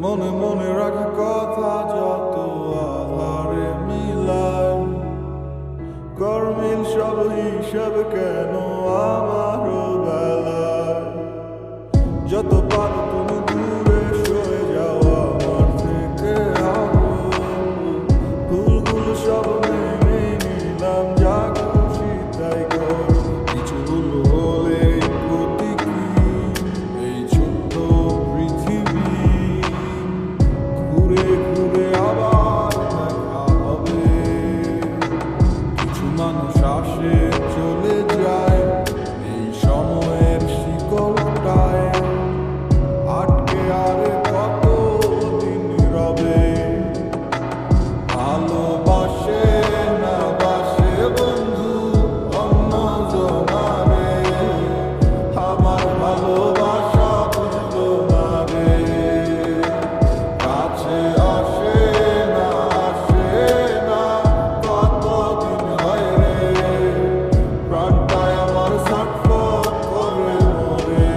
মনে মনে রাখা কথা যত আধারে মিলায়, কর্মের সব হিসাব কেন আমার বেলায়। যত পারো তুমি দূরে সরে যাও আমার থেকে, ভুলগুলো সব মেনে নিলাম, যা খুশি তাই কর। কিছু ভুল হলে ক্ষতি কি এই ছোট্ট পৃথিবী, ঘুরে ঘুরে আবার দেখা হবে। কিছু মানুষ আসে চলে যায় এই সময়ের শিকলটায়, আটকে আরে কত দিন রবে। ভালোবাসে না বাসে বন্ধু অন্য জনারে, আমার ভালোবাসা বুঝলো না রে। কাছে আসে না কতদিন হয় রে, প্রাণটায় আমার ছটফট করে মরে।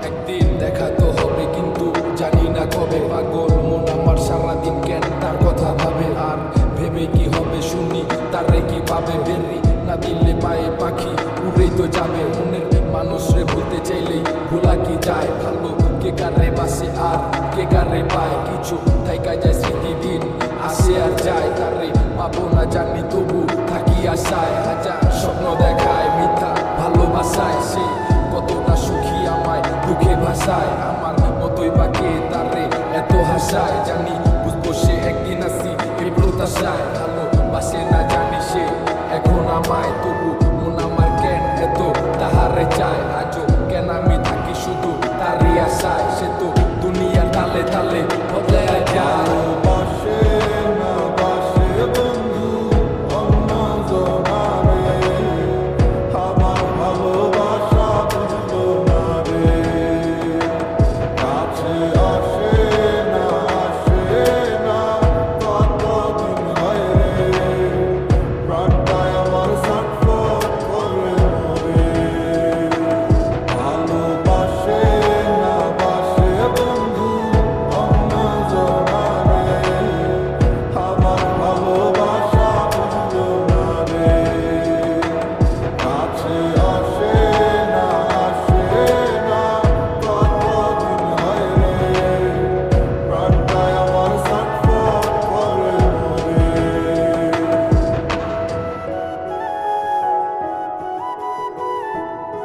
একদিন দেখা তো হবে কিন্তু জানি না কবে। পাগল মন আমার সারাদিন কেন তার কথা ভাবে, আর ভেবে কি হবে শুনি তারে কি পাবে। বেরি না দিলে পায়ে পাখি উড়েই তো যাবে, মনের মানুষরে ভুলতে চাইলেই ভোলা কি যায়। ভালো কে কারে বাসে আর কে কারে পায়, কিছু থাইকা যায় স্মৃতি, দিন আসে আর যায়। তারে পাবো না জানি তবু থাকি আশায়, হাজার স্বপ্ন দেখায় মিথ্যা ভালোবাসায়। সে কতটা সুখী আমায় দুঃখে ভাষায়, আমার মতোই বাকে তারে এত হাসায়। জানি বুঝবো সে একদিন আসি এই প্রত্যাশায়, ভালোবাসে না জানি সে এখন আমায়, তবু মন আমার কেন এত তাহারে চায়।